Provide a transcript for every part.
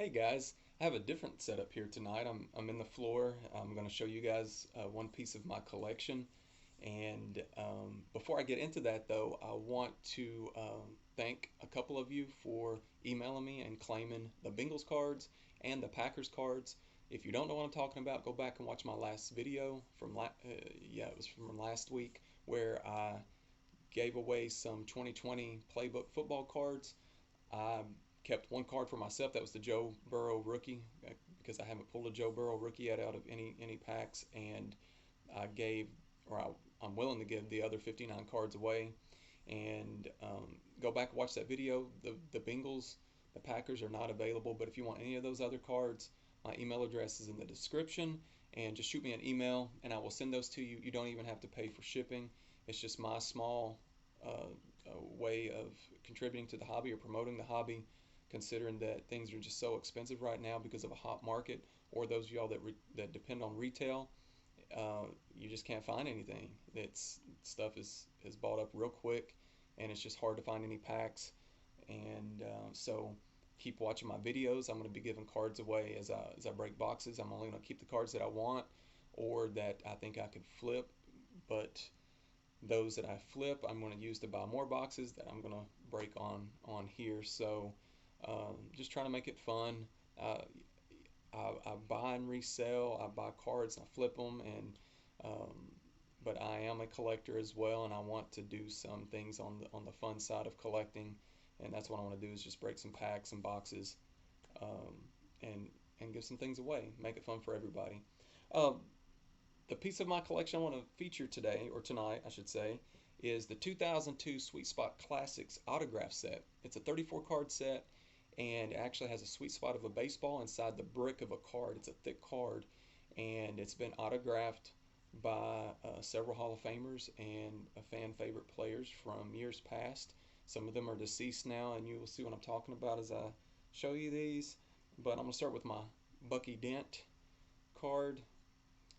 Hey guys, I have a different setup here tonight. I'm in the floor. I'm going to show you guys one piece of my collection. And before I get into that, though, I want to thank a couple of you for emailing me and claiming the Bengals cards and the Packers cards. If you don't know what I'm talking about, go back and watch my last video from it was from last week where I gave away some 2020 playbook football cards. I kept one card for myself. That was the Joe Burrow rookie because I haven't pulled a Joe Burrow rookie yet out of any packs, and I gave or I'm willing to give the other 59 cards away. And go back and watch that video. The Bengals, the Packers are not available, but if you want any of those other cards, my email address is in the description, and just shoot me an email, and I will send those to you. You don't even have to pay for shipping. It's just my small way of contributing to the hobby or promoting the hobby, considering that things are just so expensive right now because of a hot market, or those of y'all that depend on retail, you just can't find anything. It's stuff is bought up real quick, and it's just hard to find any packs. And so keep watching my videos. I'm going to be giving cards away as I break boxes. I'm only going to keep the cards that I want or that I think I could flip, but those that I flip, I'm going to use to buy more boxes that I'm going to break on here. So just trying to make it fun. Uh, I buy and resell. I buy cards and I flip them, and um, but I am a collector as well, and I want to do some things on the fun side of collecting, and that's what I want to do is just break some packs and boxes, um, and and give some things away, make it fun for everybody. Uh, the piece of my collection I want to feature today, or tonight, I should say, is the 2002 Sweet Spot Classics autograph set. It's a 34 card set, and it actually has a sweet spot of a baseball inside the brick of a card. It's a thick card, and it's been autographed by several Hall of Famers and fan favorite players from years past. Some of them are deceased now, and you will see what I'm talking about as I show you these. But I'm going to start with my Bucky Dent card.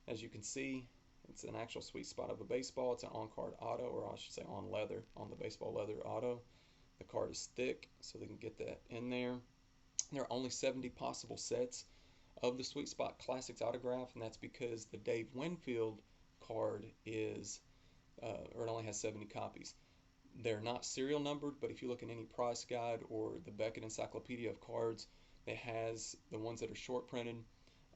As you can see, it's an actual sweet spot of a baseball. It's an on-card auto, or I should say on leather, on the baseball leather auto. The card is thick, so they can get that in there. There are only 70 possible sets of the Sweet Spot Classics autograph, and that's because the Dave Winfield card is, or it only has 70 copies. They're not serial numbered, but if you look in any price guide or the Beckett Encyclopedia of Cards, it has the ones that are short printed.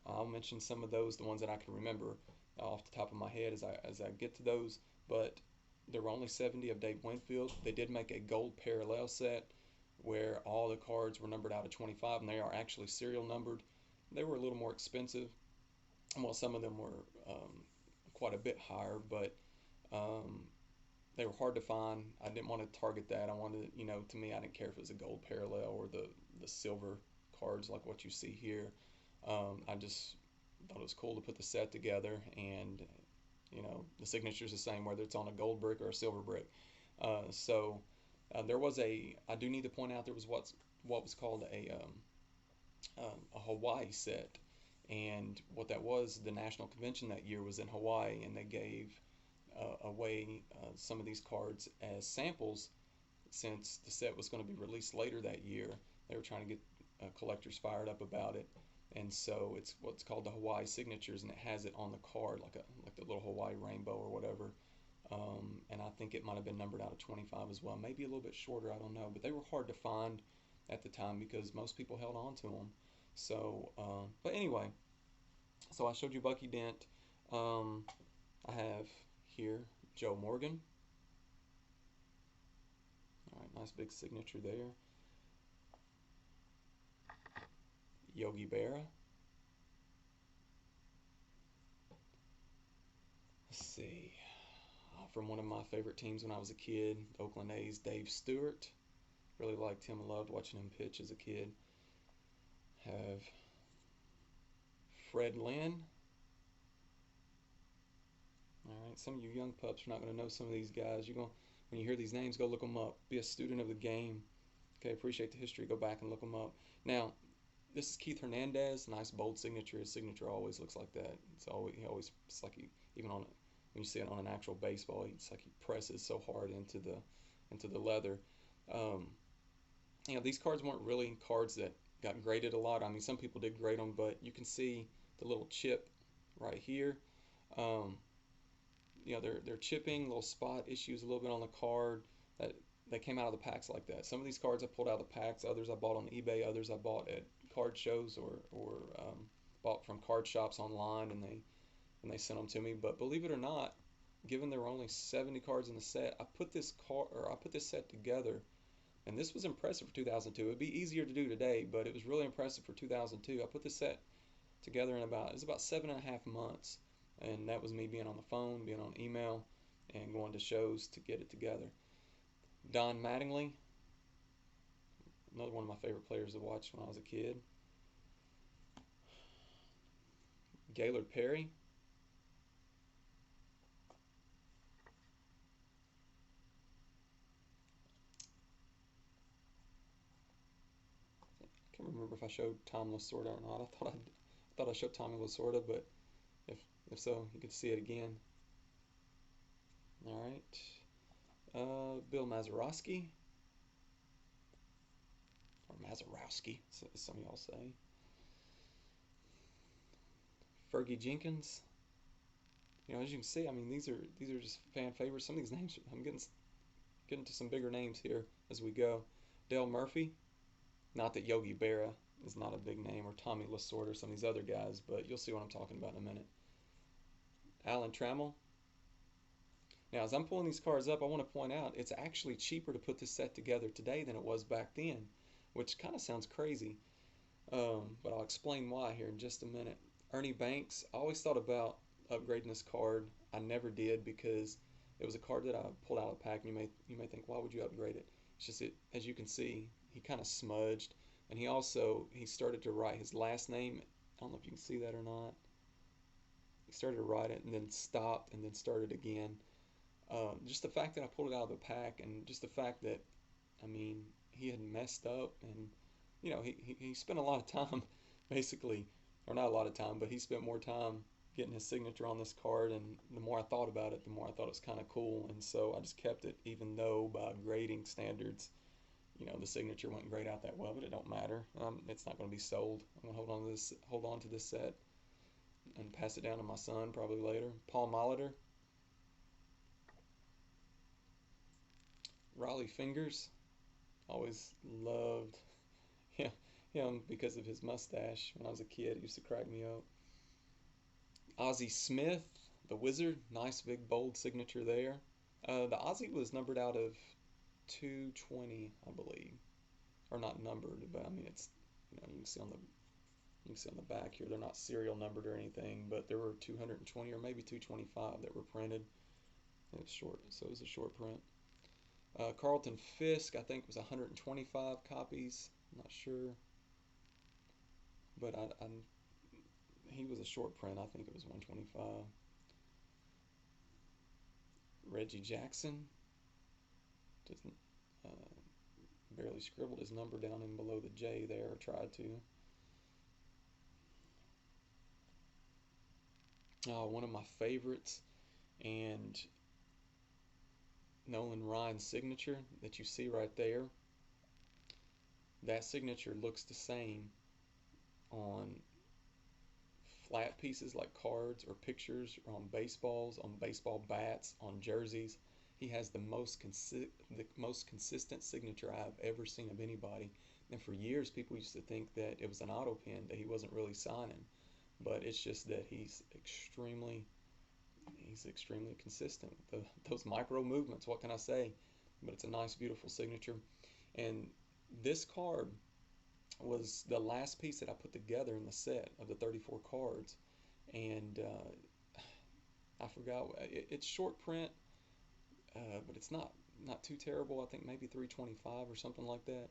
I'll mention some of those, the ones that I can remember off the top of my head as I get to those. But there were only 70 of Dave Winfield. They did make a gold parallel set where all the cards were numbered out of 25, and they are actually serial numbered. They were a little more expensive. Well, some of them were quite a bit higher, but um, they were hard to find. I didn't want to target that. I wanted, to me, I didn't care if it was a gold parallel or the silver cards like what you see here. I just thought it was cool to put the set together, and the signature's the same whether it's on a gold brick or a silver brick. So there was I do need to point out there was what was called a Hawaii set, and what that was, the national convention that year was in Hawaii, and they gave away some of these cards as samples since the set was going to be released later that year. They were trying to get collectors fired up about it. And so it's what's called the Hawaii signatures, and it has it on the card like the little Hawaii rainbow or whatever. And I think it might have been numbered out of 25 as well, maybe a little bit shorter, I don't know. But they were hard to find at the time because most people held on to them. So, but anyway, so I showed you Bucky Dent. I have here Joe Morgan. All right, nice big signature there. Yogi Berra. Let's see. From one of my favorite teams when I was a kid, Oakland A's, Dave Stewart. Really liked him and loved watching him pitch as a kid. Have Fred Lynn. All right, some of you young pups are not going to know some of these guys. You're going, when you hear these names, go look them up. Be a student of the game. Okay, appreciate the history. Go back and look them up. Now, this is Keith Hernandez. Nice bold signature. His signature always looks like that. It's like even on when you see it on an actual baseball, it's like he presses so hard into the leather. These cards weren't really cards that got graded a lot. I mean, some people did grade them, but you can see the little chip right here. Um, they're chipping, little spot issues a little bit on the card. That they came out of the packs like that. Some of these cards I pulled out of the packs. Others I bought on eBay. Others I bought at card shows or bought from card shops online, and they sent them to me. But believe it or not, given there were only 70 cards in the set, I put this set together, and this was impressive for 2002. It'd be easier to do today, but it was really impressive for 2002. I put this set together in about, it was about 7.5 months, and that was me being on the phone, being on email, and going to shows to get it together. Don Mattingly, another one of my favorite players to watch when I was a kid. Gaylord Perry. I can't remember if I showed Tom Lasorda or not. I thought I showed Tommy Lasorda, but if if so, you could see it again. All right. Bill Mazeroski, or Mazarowski, as some of y'all say. Fergie Jenkins. As you can see, I mean, these are just fan favorites. Some of these names, I'm getting to some bigger names here as we go. Dale Murphy. Not that Yogi Berra is not a big name, or Tommy Lasorda, or some of these other guys, but you'll see what I'm talking about in a minute. Alan Trammell. Now, as I'm pulling these cards up, I want to point out it's actually cheaper to put this set together today than it was back then, which kind of sounds crazy, but I'll explain why here in just a minute. Ernie Banks, I always thought about upgrading this card. I never did because it was a card that I pulled out of the pack, and you may think, why would you upgrade it? It's just as you can see, he kind of smudged, and he started to write his last name. I don't know if you can see that or not. He started to write it and then stopped and then started again. Just the fact that I pulled it out of the pack, and just the fact that, I mean, he had messed up, and he spent a lot of time basically, or not a lot of time, but he spent more time getting his signature on this card, and the more I thought about it, the more I thought it was kind of cool, and so I just kept it, even though by grading standards, the signature wouldn't grade out that well, but it don't matter. It's not going to be sold. I'm going to hold on to this set and pass it down to my son probably later. Paul Molitor. Raleigh Fingers. Always loved him because of his mustache. When I was a kid, it used to crack me up. Ozzie Smith, the Wizard. Nice big bold signature there. The Ozzie was numbered out of 220, I believe, or not numbered, but I mean it's you can see on the back here they're not serial numbered or anything, but there were 220 or maybe 225 that were printed. It was short, so it was a short print. Carlton Fisk, I think, was 125 copies. I'm not sure, but he was a short print. I think it was 125. Reggie Jackson, doesn't barely scribbled his number down in below the J there, or tried to. One of my favorites, and Nolan Ryan's signature that you see right there. That signature looks the same on flat pieces like cards or pictures, or on baseballs, on baseball bats, on jerseys. He has the most consistent signature I've ever seen of anybody. And for years, people used to think that it was an auto pen, that he wasn't really signing. But it's just that he's extremely consistent with those micro movements. What can I say? But it's a nice, beautiful signature. And this card was the last piece that I put together in the set of the 34 cards. And I forgot, it's short print, but it's not too terrible. I think maybe 325 or something like that.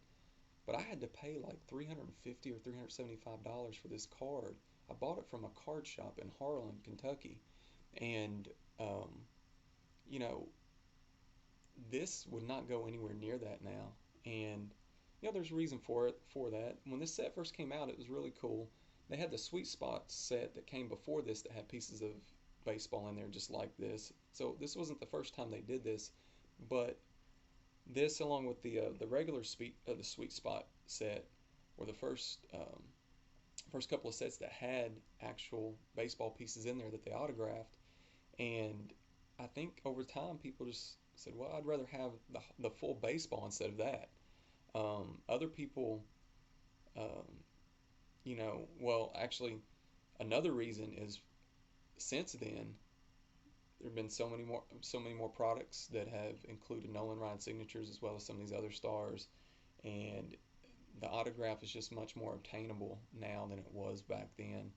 But I had to pay like $350 or $375 for this card. I bought it from a card shop in Harlan, Kentucky, and you know, this would not go anywhere near that now. And there's a reason for that. When this set first came out, it was really cool. They had the Sweet Spot set that came before this that had pieces of baseball in there just like this. So this wasn't the first time they did this, but this, along with the regular the Sweet Spot set, were the first couple of sets that had actual baseball pieces in there that they autographed. And I think over time people just said, well, I'd rather have the full baseball instead of that. Other people, um, well, actually, another reason is since then there have been so many more products that have included Nolan Ryan signatures as well as some of these other stars, and the autograph is just much more obtainable now than it was back then,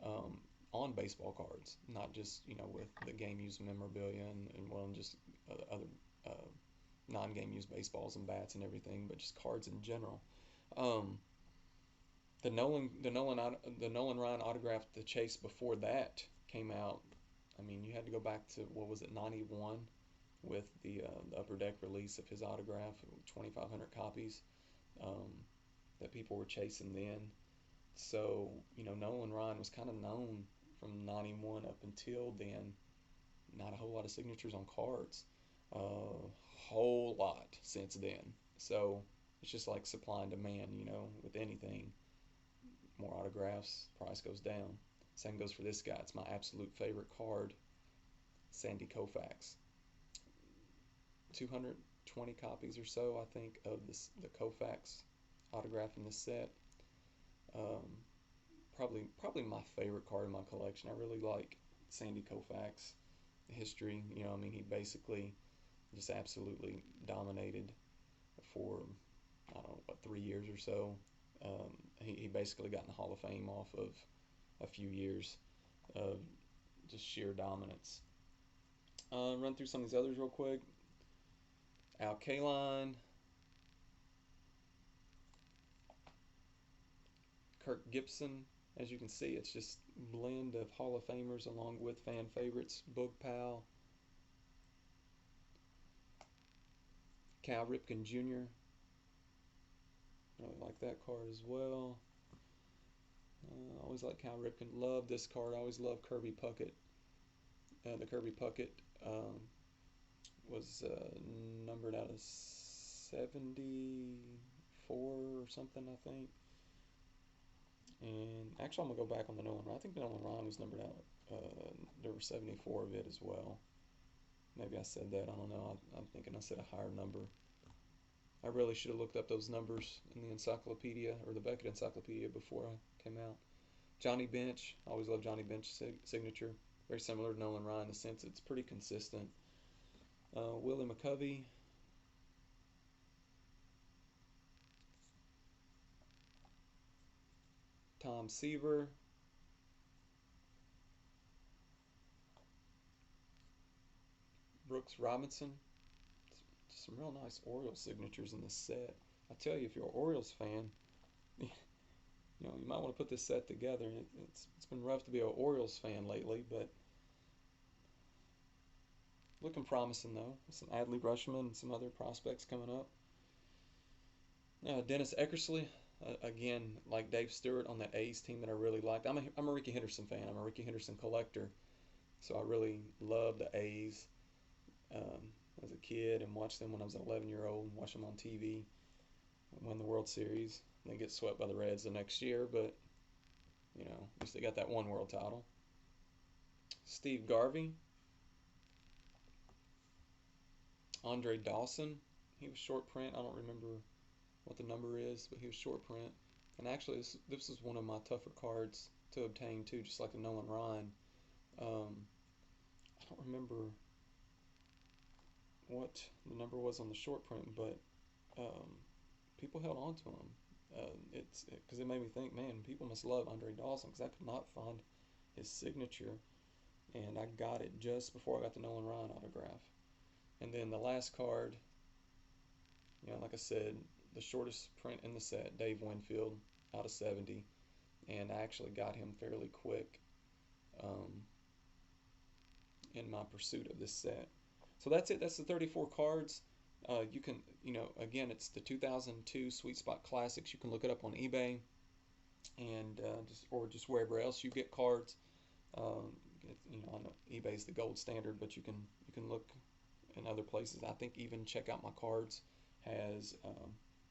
um, on baseball cards, not just with the game used memorabilia and well, and just other uh, non-game used baseballs and bats and everything, but just cards in general. Um, the Nolan Ryan autograph, the chase before that came out. I mean, you had to go back to what was it, '91, with the Upper Deck release of his autograph, 2,500 copies, um, that people were chasing then. So Nolan Ryan was kind of known from '91 up until then. Not a whole lot of signatures on cards. A whole lot since then. So it's just like supply and demand, with anything. More autographs, price goes down. Same goes for this guy. It's my absolute favorite card, Sandy Koufax. 220 copies or so, I think, of the Koufax autograph in this set. Um, probably my favorite card in my collection. I really like Sandy Koufax history. I mean, he basically just absolutely dominated for, I don't know, what, 3 years or so. He basically got in the Hall of Fame off of a few years of just sheer dominance. Run through some of these others real quick. Al Kaline, Kirk Gibson. As you can see, it's just a blend of Hall of Famers along with fan favorites. Boog Powell, Cal Ripken Jr. Really like that card as well. Always like Cal Ripken. Love this card. I always love Kirby Puckett. The Kirby Puckett was numbered out of 74 or something, I think. And actually, I'm going to go back on the Nolan Ryan. I think Nolan Ryan was numbered out. There were 74 of it as well. Maybe I said that. I don't know. I'm thinking I said a higher number. I really should have looked up those numbers in the encyclopedia or the Beckett encyclopedia before I came out. Johnny Bench. I always love Johnny Bench's signature. Very similar to Nolan Ryan in the sense it's pretty consistent. Willie McCovey. Tom Seaver. Brooks Robinson. Some real nice Orioles signatures in this set. I tell you, if you're an Orioles fan, you might want to put this set together. It's been rough to be an Orioles fan lately, but looking promising though. With some Adley Rutschman and some other prospects coming up. Dennis Eckersley, again, like Dave Stewart on that A's team that I really liked. I'm a Ricky Henderson fan. I'm a Ricky Henderson collector, so I really love the A's. As a kid and watched them when I was an 11-year-old and watched them on TV win the World Series. Then get swept by the Reds the next year, but at least they got that one world title. Steve Garvey, Andre Dawson. He was short print. I don't remember what the number is, but he was short print. And actually, this is one of my tougher cards to obtain too, just like the Nolan Ryan. I don't remember what the number was on the short print, but people held on to him. It's because it made me think, man, people must love Andre Dawson because I could not find his signature, and I got it just before I got the Nolan Ryan autograph. And then the last card, like I said, the shortest print in the set, Dave Winfield, out of 70, and I actually got him fairly quick in my pursuit of this set. So that's it. That's the 34 cards. You can, again, it's the 2002 Sweet Spot Classics. You can look it up on eBay and just wherever else you get cards. I know eBay's the gold standard, but you can look in other places. I think even Check Out My Cards has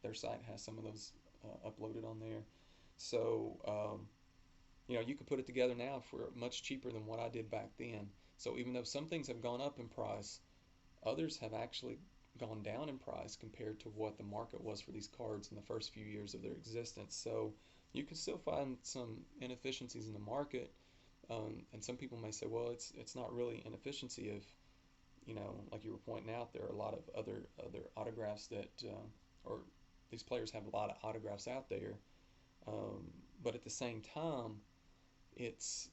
their site has some of those uploaded on there. So you could put it together now for much cheaper than what I did back then. So even though some things have gone up in price, others have actually gone down in price compared to what the market was for these cards in the first few years of their existence. So you can still find some inefficiencies in the market, and some people may say, well, it's not really inefficiency if, like you were pointing out, there are a lot of other autographs that, or these players have a lot of autographs out there, but at the same time, it's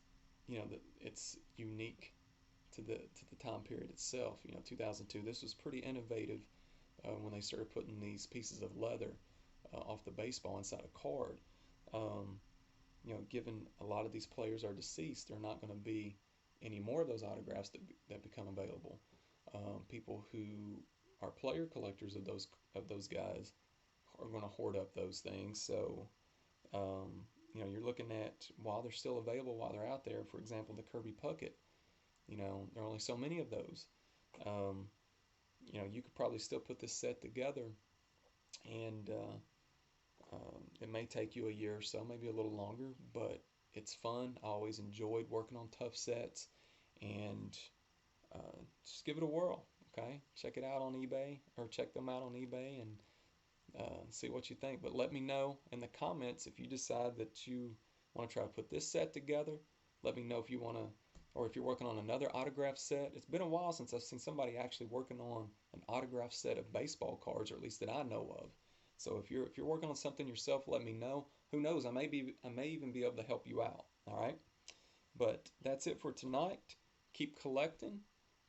it's unique to the time period itself. 2002. This was pretty innovative when they started putting these pieces of leather off the baseball inside a card. Um, Given a lot of these players are deceased, there are not going to be any more of those autographs that become available. People who are player collectors of those guys are going to hoard up those things. So you're looking at, while they're still available, while they're out there. For example, the Kirby Puckett. There are only so many of those. Um, you could probably still put this set together, and it may take you a year or so, maybe a little longer, but it's fun. I always enjoyed working on tough sets, and just give it a whirl. Okay, check it out on eBay, or check them out on eBay, and see what you think. But let me know in the comments if you decide that you want to try to put this set together. Let me know if you want to, or if you're working on another autograph set. It's been a while since I've seen somebody actually working on an autograph set of baseball cards, or at least that I know of. So if you're working on something yourself, let me know. Who knows? I may even be able to help you out. All right. But that's it for tonight. Keep collecting.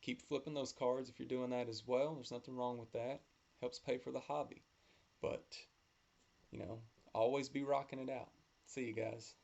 Keep flipping those cards if you're doing that as well. There's nothing wrong with that. Helps pay for the hobby. But, always be rocking it out. See you guys.